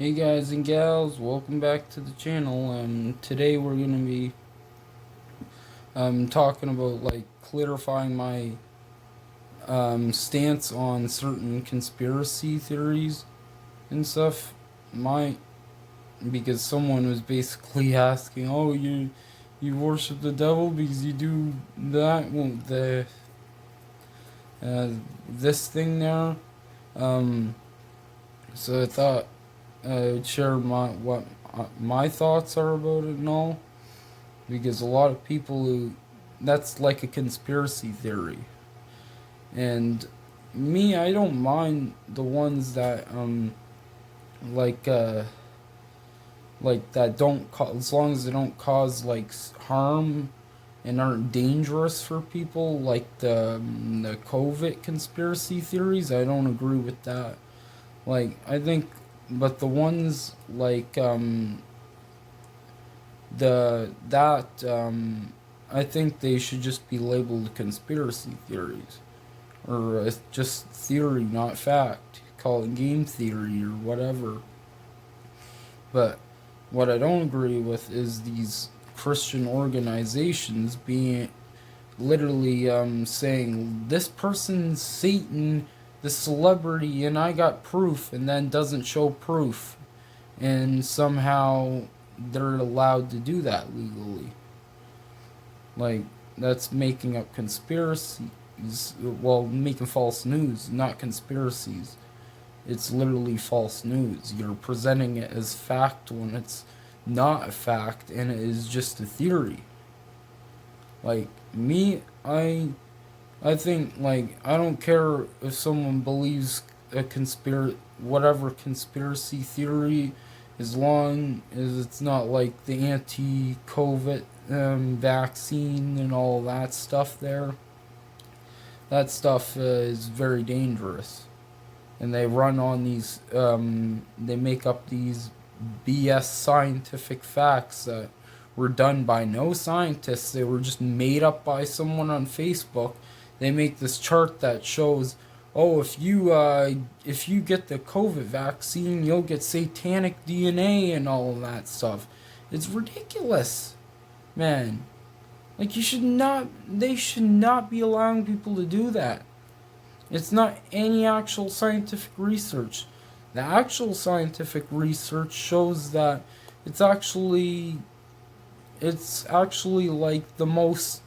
Hey guys and gals, welcome back to the channel. Today we're gonna be talking about like clarifying my stance on certain conspiracy theories and stuff. My Because someone was basically asking, "Oh, you worship the devil because you do that uh, this thing there." Um, so I thought I'd share my thoughts are about it and all. Because a lot of people who that's like a conspiracy theory, and me, I don't mind the ones that like uh like that don't as long as they don't cause like harm and aren't dangerous for people, like the COVID conspiracy theories. I don't agree with that. Like I think, but the ones like the that I think they should just be labeled conspiracy theories, or just theory, not fact. Call it game theory or whatever. But what I don't agree with is these Christian organizations being literally saying this person's Satan, the celebrity, and I got proof, and then doesn't show proof, and somehow they're allowed to do that legally. Like, that's making up conspiracies. Well, making false news, not conspiracies. It's literally false news. You're presenting it as fact when it's not a fact and it is just a theory. Like, me, I think, like, I don't care if someone believes a whatever conspiracy theory, as long as it's not like the anti-COVID vaccine and all that stuff there. That stuff is very dangerous. And they run on these, they make up these BS scientific facts that were done by no scientists. They were just made up by someone on Facebook. They make this chart that shows, oh, if you get the COVID vaccine, you'll get satanic DNA and all of that stuff. It's ridiculous, man. Like, they should not be allowing people to do that. It's not any actual scientific research. The actual scientific research shows that it's actually it's actually like the most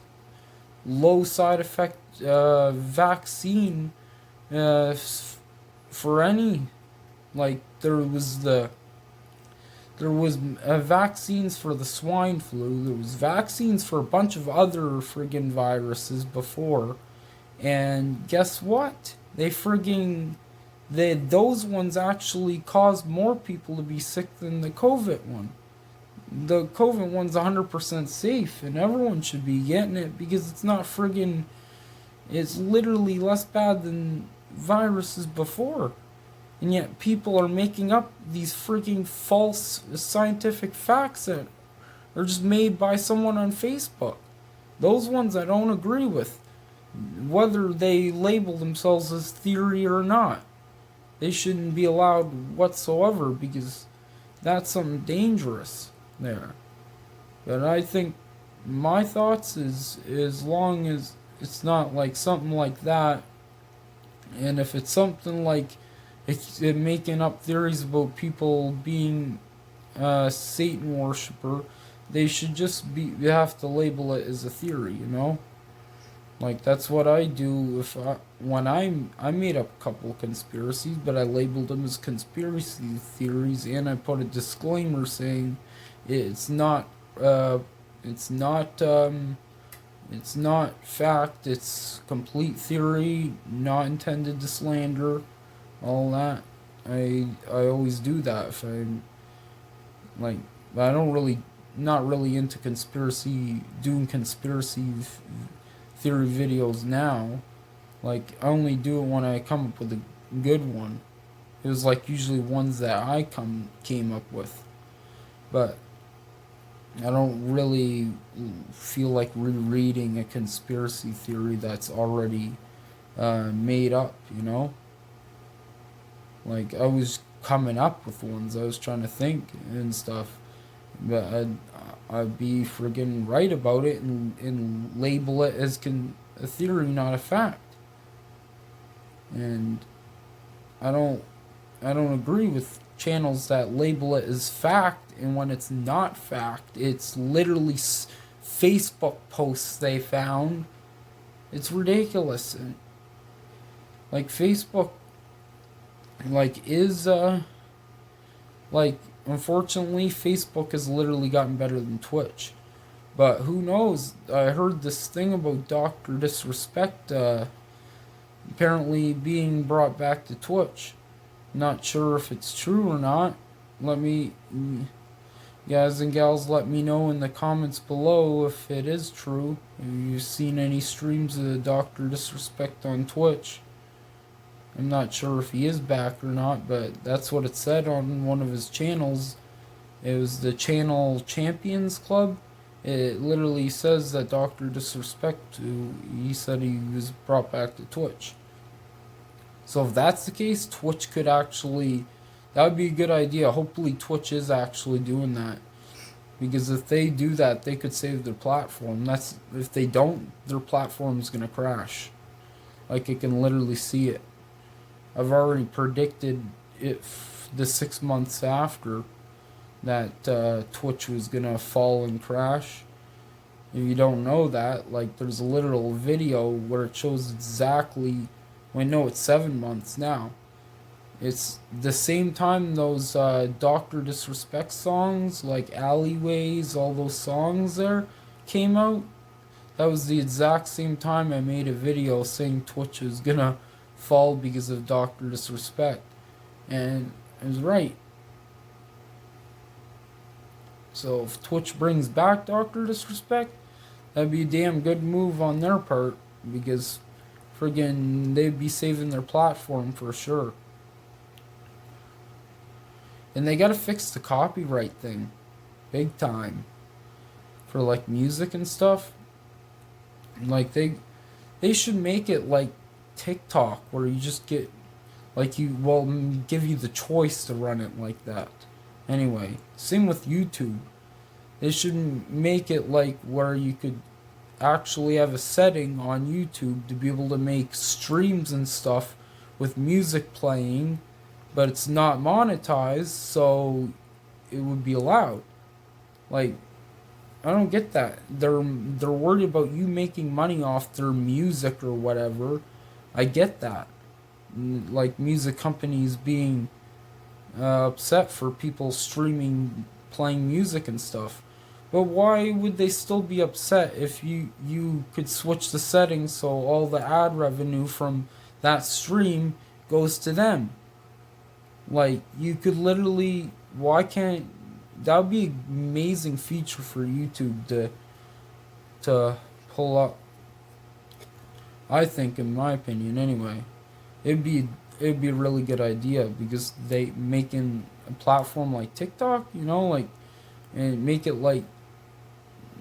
low side effect vaccine uh, for any. Like, there was vaccines for the swine flu. There was vaccines for a bunch of other friggin' viruses before, and guess what? Those ones actually caused more people to be sick than the COVID one. The COVID one's 100% safe, and everyone should be getting it because it's not friggin'. It's literally less bad than viruses before. And yet people are making up these freaking false scientific facts that are just made by someone on Facebook. Those ones I don't agree with, whether they label themselves as theory or not. They shouldn't be allowed whatsoever because that's something dangerous there. But I think my thoughts is as long as it's not like something like that, and if it's something like it's making up theories about people being Satan worshiper, they should just be. You have to label it as a theory, you know. Like, that's what I do. If when I made up a couple of conspiracies, but I labeled them as conspiracy theories, and I put a disclaimer saying it's not uh, it's not it's not fact. It's complete theory, not intended to slander, all that. I always do that if I'm like, I don't really, not really into doing conspiracy theory videos now. Like, I only do it when I come up with a good one. It was like usually ones that I came up with, but I don't really feel like rereading a conspiracy theory that's already made up. You know, like, I was coming up with ones. I was trying to think and stuff, but I'd be friggin' right about it and label it as a theory, not a fact. And I don't agree with channels that label it as fact, and when it's not fact, it's literally Facebook posts they found. It's ridiculous. And like Facebook, like is like unfortunately Facebook has literally gotten better than Twitch. But who knows? I heard this thing about Dr. Disrespect apparently being brought back to Twitch. Not sure if it's true or not. Guys and gals, let me know in the comments below if it is true. Have you seen any streams of Dr. Disrespect on Twitch? I'm not sure if he is back or not, but that's what it said on one of his channels. It was the channel Champions Club. It literally says that Dr. Disrespect, he said he was brought back to Twitch. So if that's the case, Twitch could actually, that would be a good idea. Hopefully Twitch is actually doing that. Because if they do that, they could save their platform. If they don't, their platform is going to crash. Like, I can literally see it. I've already predicted it the 6 months after that Twitch was going to fall and crash. If you don't know that, like, there's a literal video where it shows exactly, well, no, it's 7 months now. It's the same time those Dr. Disrespect songs, like Alleyways, all those songs there, came out. That was the exact same time I made a video saying Twitch was gonna fall because of Dr. Disrespect. And I was right. So if Twitch brings back Dr. Disrespect, that'd be a damn good move on their part, because friggin' they'd be saving their platform for sure. And they gotta fix the copyright thing. Big time. For like music and stuff. Like they should make it like TikTok, where you just get, like, give you the choice to run it like that. Anyway, same with YouTube. They should make it like where you could actually have a setting on YouTube to be able to make streams and stuff with music playing, but it's not monetized, so it would be allowed. Like, I don't get that. They're worried about you making money off their music or whatever. I get that. Like, music companies being upset for people streaming, playing music and stuff. But why would they still be upset if you could switch the settings so all the ad revenue from that stream goes to them? Like, you could literally, why can't, that would be an amazing feature for YouTube to pull up. I think, in my opinion anyway. It'd be a really good idea, because they making a platform like TikTok, you know, like, and make it like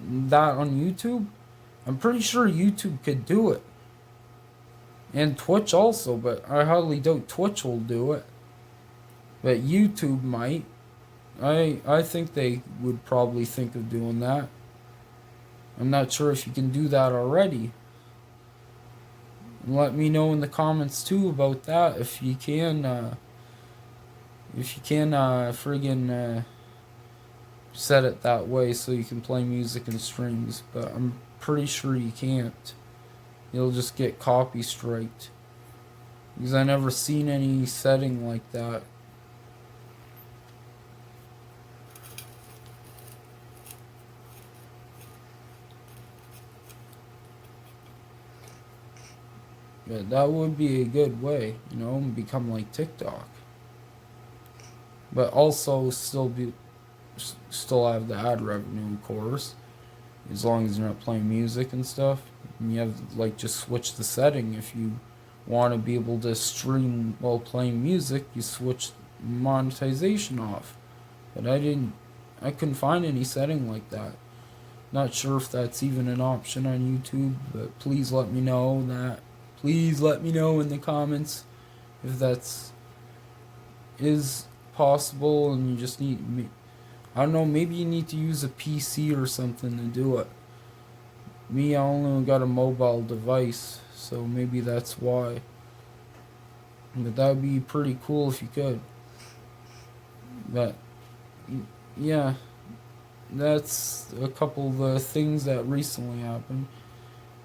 that on YouTube. I'm pretty sure YouTube could do it. And Twitch also, but I hardly doubt Twitch will do it. But YouTube might. I think they would probably think of doing that. I'm not sure if you can do that already. Let me know in the comments too about that, if you can friggin' set it that way so you can play music and streams. But I'm pretty sure you can't. You'll just get copy striked, because I never seen any setting like that. But that would be a good way, you know, become like TikTok. But also still have the ad revenue, of course, as long as you're not playing music and stuff. And you have to, like, just switch the setting. If you want to be able to stream while playing music, you switch monetization off. But I couldn't find any setting like that. Not sure if that's even an option on YouTube, but please let me know that. Please let me know in the comments if is possible, and you just need, I don't know, maybe you need to use a PC or something to do it. Me, I only got a mobile device, so maybe that's why. But that would be pretty cool if you could. But yeah, that's a couple of the things that recently happened.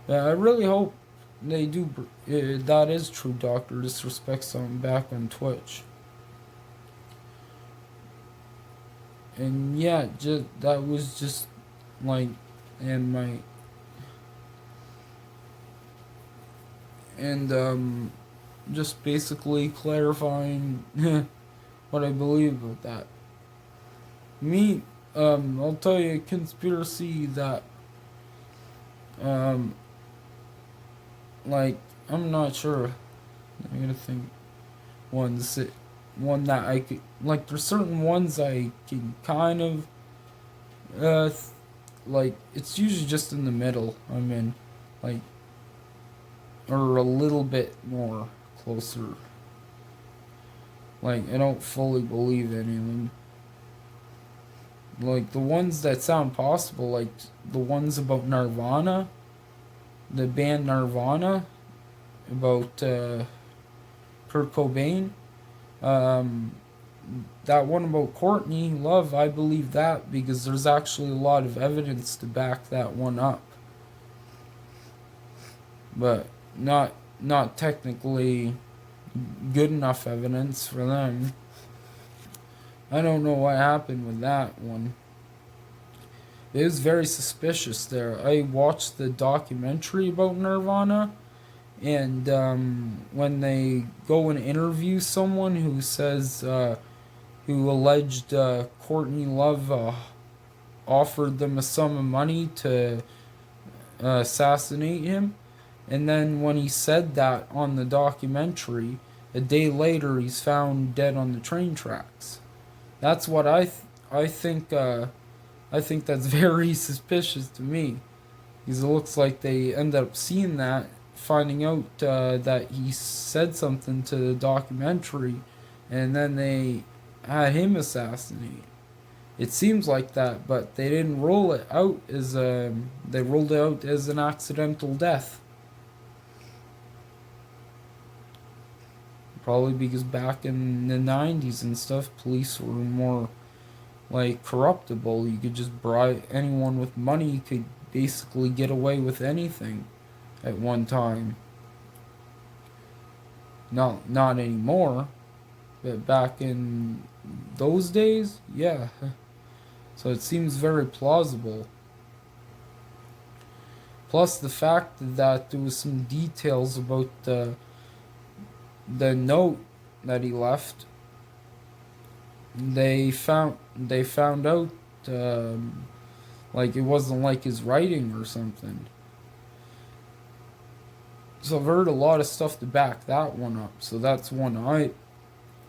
I really hope they do. That is true. Dr. Disrespect's on back on Twitch. And yeah, that was just like, and my, and just basically clarifying what I believe about that. Me, I'll tell you a conspiracy that, like, I'm not sure. I'm gonna think one that I could, like, there's certain ones I can kind of, like, it's usually just in the middle. I mean, like, or a little bit more closer. Like, I don't fully believe any of them. Like, the ones that sound possible, like the ones about Nirvana, the band Nirvana, about Kurt Cobain. That one about Courtney Love, I believe that because there's actually a lot of evidence to back that one up. But not technically good enough evidence for them. I don't know what happened with that one. It was very suspicious there. I watched the documentary about Nirvana, and when they go and interview someone who says, who alleged Courtney Love offered them a sum of money to assassinate him, and then when he said that on the documentary, a day later he's found dead on the train tracks. That's what I think. I think that's very suspicious to me, because it looks like they end up seeing that, finding out that he said something to the documentary, and then they had him assassinated. It seems like that, but they didn't roll it out as they rolled it out as an accidental death. Probably because back in the 90s and stuff, police were more like corruptible. You could just bribe anyone with money. You could basically get away with anything at one time. Not anymore, but back in those days, yeah. So it seems very plausible. Plus the fact that there was some details about the note that he left. They found out like it wasn't like his writing or something. So I've heard a lot of stuff to back that one up. So that's one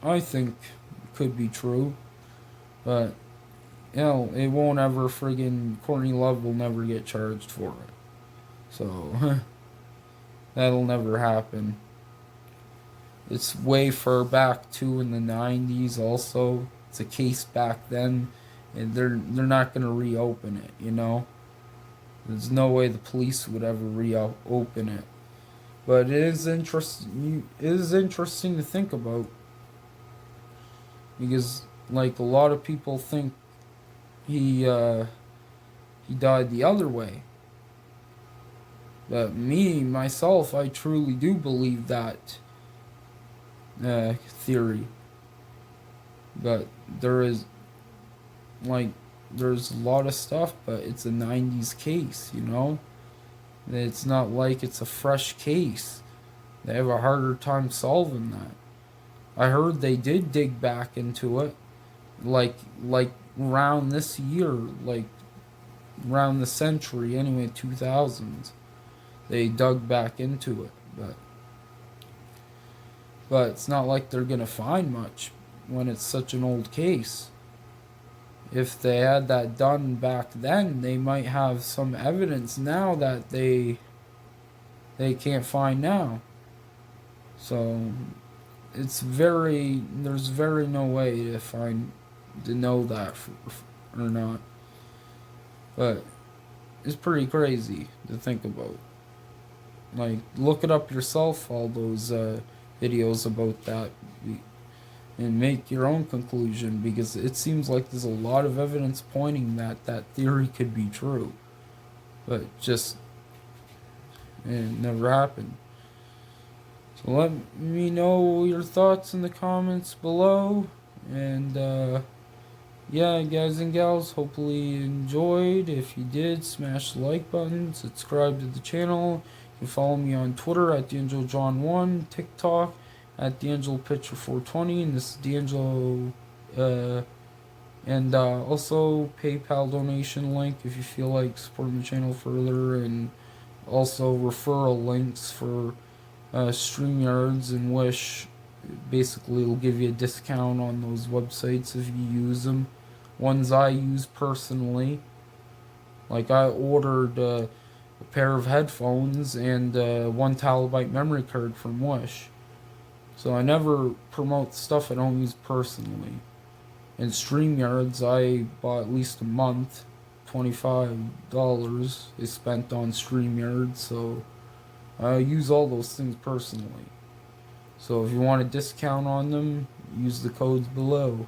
I think could be true, but you know, it won't ever friggin' Courtney Love will never get charged for it. So that'll never happen. It's way far back too in the 90s also. It's a case back then, and they're not going to reopen it, you know. There's no way the police would ever reopen it. But it is interesting to think about, because like a lot of people think he died the other way. But myself, I truly do believe that theory. But there's a lot of stuff, but it's a 90s case, you know. It's not like it's a fresh case. They have a harder time solving that. I heard they did dig back into it, like around this year, like around the century anyway, 2000s. They dug back into it, but it's not like they're gonna find much when it's such an old case. If they had that done back then, they might have some evidence now that they can't find now. So there's very no way to know that or not. But it's pretty crazy to think about. Like, look it up yourself, all those videos about that, and make your own conclusion, because it seems like there's a lot of evidence pointing that that theory could be true. But just, it never happened. So let me know your thoughts in the comments below. And yeah, guys and gals, hopefully you enjoyed. If you did, smash the like button, subscribe to the channel. You can follow me on Twitter at DangeloJohn1, TikTok at DangeloPitcher420, and this is D'Angelo. And also PayPal donation link if you feel like supporting the channel further, and also referral links for StreamYards and Wish. Basically, it'll give you a discount on those websites if you use them. Ones I use personally, like I ordered a pair of headphones and 1 TB memory card from Wish. So I never promote stuff I don't use personally. And StreamYards, I bought at least a month, $25 I spent on StreamYards, so I use all those things personally. So if you want a discount on them, use the codes below.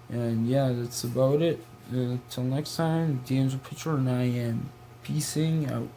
And yeah, that's about it. Until next time, D'Angelo Pitcher, and I am peacing out.